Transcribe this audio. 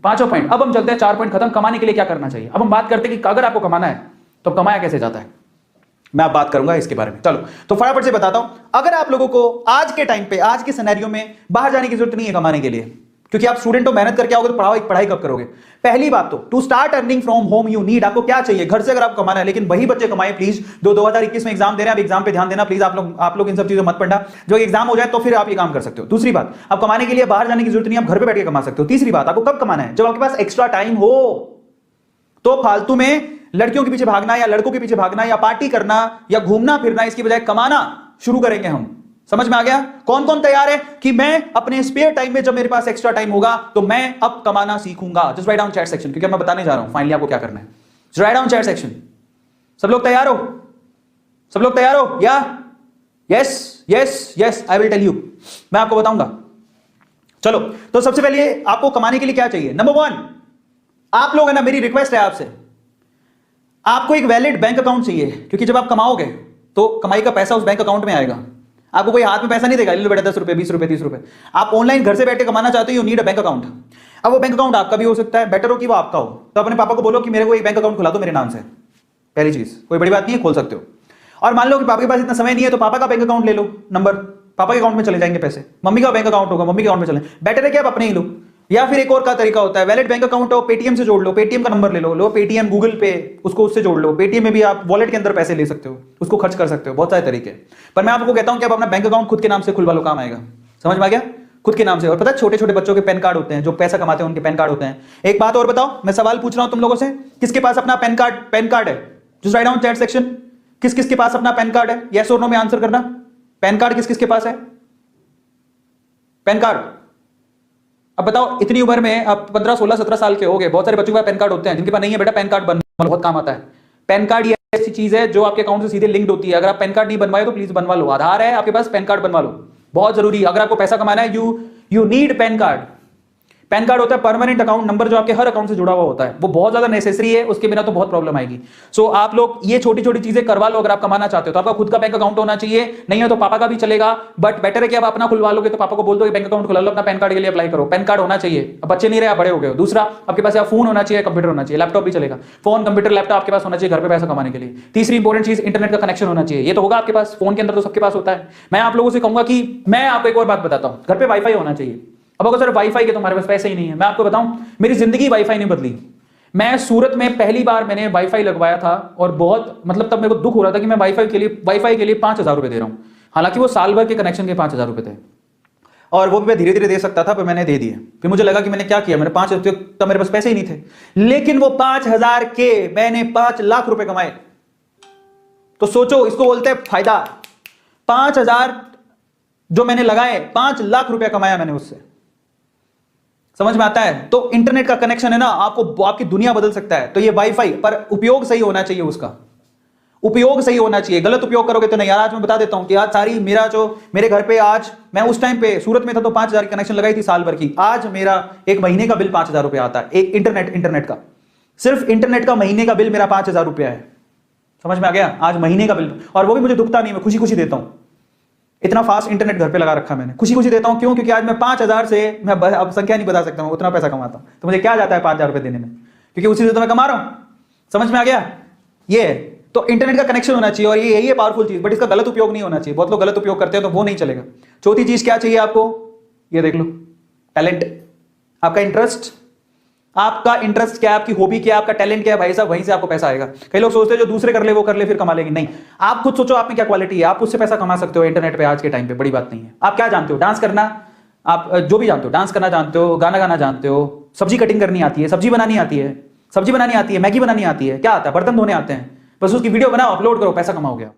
पांचों पॉइंट। अब हम चलते हैं 4 पॉइंट खत्म, कमाने के लिए क्या करना चाहिए। अब हम बात करते हैं कि अगर आपको कमाना है तो कमाया कैसे जाता है, मैं अब बात करूंगा इसके बारे में। चलो तो फटाफट से बताता हूं। अगर आप लोगों को आज के टाइम पे, आज के सिनेरियो में बाहर जाने की जरूरत नहीं है कमाने के लिए, क्योंकि आप स्टूडेंट हो, मेहनत करके आओगे तो पढ़ाई कब करोगे। पहली बात तो to start earning from home you need, आपको क्या चाहिए घर से अगर आपको कमाना है। लेकिन वही बच्चे कमाए प्लीज जो 2021 में एग्जाम दे रहे हैं, आप एग्जाम पे ध्यान देना प्लीज। आप लोग इन सब चीजों मत पढ़ना, जो एग्जाम हो जाए तो फिर आप ये काम कर सकते हो। दूसरी बात, आप कमाने के लिए बाहर जाने की जरूरत नहीं, आप घर पे बैठ के कमा सकते हो। तीसरी बात, आपको कब कमाना है, जब आपके पास एक्स्ट्रा टाइम हो। तो फालतू में लड़कियों के पीछे भागना या लड़कों के पीछे भागना या पार्टी करना या घूमना फिरना, इसकी बजाय कमाना शुरू करेंगे हम। समझ में आ गया। कौन कौन तैयार है कि मैं अपने स्पेयर टाइम में, जब मेरे पास एक्स्ट्रा टाइम होगा तो मैं अब कमाना सीखूंगा। Just write down chat section, क्योंकि मैं बताने जा रहा हूं फाइनली आपको क्या करना है। Just write down chat section. सब लोग तैयार हो, सब लोग तैयार हो या yes yes yes, I will tell you, मैं आपको बताऊंगा। चलो तो सबसे पहले आपको कमाने के लिए क्या चाहिए। नंबर 1, आप लोग है ना, मेरी रिक्वेस्ट है आपसे, आपको एक वैलिड बैंक अकाउंट चाहिए, क्योंकि जब आप कमाओगे तो कमाई का पैसा उस बैंक अकाउंट में आएगा। आपको कोई हाथ में पैसा नहीं देगा, ले लो बेटा 10 रुपए 20 रुपए 30 रुपए। आप ऑनलाइन घर से बैठे कमाना चाहते हो, you need a bank account. अब वो बैंक अकाउंट आपका भी हो सकता है, बेटर हो कि वो आपका हो। तो अपने पापा को बोलो कि मेरे को एक बैंक अकाउंट खुला दो मेरे नाम से। पहली चीज, कोई बड़ी बात नहीं है, खोल सकते हो। और मान लो कि पापा के पास इतना समय नहीं है तो पापा का बैंक अकाउंट ले लो, नंबर पापा के अकाउंट में चले जाएंगे पैसे। मम्मी का बैंक अकाउंट होगा, मम्मी के अकाउंट में चले, बेटर है कि आप अपने ही लो। या फिर एक और का तरीका होता है, वैलिड बैंक अकाउंट हो, पेटीएम से जोड़ लो, पेटीएम का नंबर ले लो पेटीएम गूगल पे, उसको उससे जोड़ लो। पेटीएम में भी आप वॉलेट के अंदर पैसे ले सकते हो, उसको खर्च कर सकते हो, बहुत सारे तरीके। पर मैं आपको कहता हूं कि आप अपना बैंक अकाउंट खुद के नाम से खुलवा लो, काम आएगा। समझ में आ गया, खुद के नाम से। और पता है छोटे छोटे बच्चों के पैन कार्ड होते हैं, जो पैसा कमाते हैं उनके पैन कार्ड होते हैं। एक बात और बताओ, मैं सवाल पूछ रहा हूं तुम लोगों से, किसके पास अपना पैन कार्ड है, just write down chat section. किस किस के पास अपना पैन कार्ड है, यस और नो में आंसर करना। पैन कार्ड किस किस के पास है, पैन कार्ड। अब बताओ, इतनी उम्र में आप 15 16 17 साल के हो गए, बहुत सारे बच्चों के पास पैन कार्ड होते हैं, जिनके पास नहीं है बेटा पैन कार्ड बनवा लो, बहुत काम आता है। पैन कार्ड ये ऐसी चीज है जो आपके अकाउंट से सीधे लिंक्ड होती है। अगर आप पैन कार्ड नहीं बनवाए तो प्लीज बनवा लो। आधार है आपके पास, पैन कार्ड बनवा लो, बहुत जरूरी है। अगर आपको पैसा कमाना है, you need pan card. Pan card होता है परमानेंट अकाउंट नंबर, जो आपके हर अकाउंट से जुड़ा हुआ होता है। वो बहुत ज्यादा नेसेसरी है, उसके बिना तो बहुत प्रॉब्लम आएगी। सो आप लोग ये छोटी छोटी चीजें करवा लो। अगर आप कमाना चाहते हो तो आपका खुद का बैंक अकाउंट होना चाहिए, नहीं है तो पापा का भी चलेगा, बट बेटर है कि आप अपना खुलवा लोगे तो पापा को बोल दो कि बैंक अकाउंट खुला लो, अपना पैन कार्ड के लिए अप्लाई करो। पैन कार्ड होना चाहिए, अब बच्चे नहीं रहे, आप बड़े हो गए हो। दूसरा, आपके पास फोन होना चाहिए, कंप्यूटर होना चाहिए, लैपटॉप भी चलेगा। फोन कंप्यूटर लैपटॉप आपके पास होना चाहिए घर पे पैसा कमाने के लिए। तीसरी इंपॉर्टेंट चीज, इंटरनेट का कनेक्शन होना चाहिए। ये तो होगा आपके पास, फोन के अंदर तो सबके पास होता है। मैं आप लोगों से कहूंगा कि मैं आपको एक और बात बताता हूं, घर पे वाईफाई होना चाहिए। अब अगर सर वाईफाई के तुम्हारे पास पैसे ही नहीं है, मैं आपको बताऊं, मेरी जिंदगी वाईफाई ने बदली। मैं सूरत में पहली बार मैंने वाईफाई लगवाया था और बहुत मतलब तब मेरे को दुख हो रहा था कि मैं वाईफाई के लिए 5,000 रुपए दे रहा हूं। हालांकि वो साल भर के कनेक्शन के 5,000 रुपए थे और वो भी मैं धीरे धीरे दे सकता था, पर मैंने दे दिए। फिर मुझे लगा कि मैंने क्या किया, मैंने 5,000, तब मेरे पास पैसे ही नहीं थे, लेकिन वो 5,000 के मैंने 5 लाख रुपए कमाए। तो सोचो, इसको बोलते हैं फायदा। 5,000 जो मैंने लगाए, 5 लाख रुपया कमाया मैंने उससे। समझ में आता है। तो इंटरनेट का कनेक्शन है ना, आपको आपकी दुनिया बदल सकता है। तो ये वाईफाई, पर उपयोग सही होना चाहिए, उसका उपयोग सही होना चाहिए। गलत उपयोग करोगे तो नहीं। यार आज मैं बता देता हूं कि आज सारी मेरे घर पे, आज मैं उस टाइम पे सूरत में था तो 5,000 की कनेक्शन लगाई थी साल भर की। आज मेरा एक महीने का बिल 5,000 रुपया आता है, एक इंटरनेट का, सिर्फ इंटरनेट का महीने का बिल मेरा 5,000 रुपया है। समझ में आ गया, आज महीने का बिल। और वो भी मुझे दुखता नहीं, मैं खुशी खुशी देता हूं। इतना फास्ट इंटरनेट घर पे लगा रखा मैंने, खुशी खुशी देता हूं। क्यों? क्योंकि आज मैं 5,000 से, मैं अब संख्या नहीं बता सकता, मैं उतना पैसा कमाता हूं। तो मुझे क्या जाता है 5,000 रुपए देने में, क्योंकि उसी से तो मैं कमा रहा हूं। समझ में आ गया। ये तो इंटरनेट का कनेक्शन होना चाहिए, और यही है पावरफुल चीज, बट इसका गलत उपयोग नहीं होना चाहिए। बहुत लोग गलत उपयोग करते हैं तो वो नहीं चलेगा। चौथी चीज क्या चाहिए आपको, ये देख लो, टैलेंट। आपका इंटरेस्ट, आपका इंटरेस्ट क्या है, आपकी हॉबी क्या है, आपका टैलेंट क्या है, भाई साहब, वहीं से आपको पैसा आएगा। कई लोग सोचते हैं जो दूसरे कर ले वो कर ले फिर कमा लेंगे। नहीं, आप खुद सोचो आप में क्या क्वालिटी है, आप उससे पैसा कमा सकते हो इंटरनेट पे आज के टाइम पे। बड़ी बात नहीं है। आप क्या जानते हो, डांस करना, आप जो भी जानते हो, डांस करना जानते हो, गाना गाना जानते हो, सब्जी कटिंग करनी आती है, सब्जी बनानी आती है, मैगी बनानी आती है, क्या आता है, बर्तन धोने आते हैं, बस उसकी वीडियो बनाओ, अपलोड करो, पैसा कमाओ गया।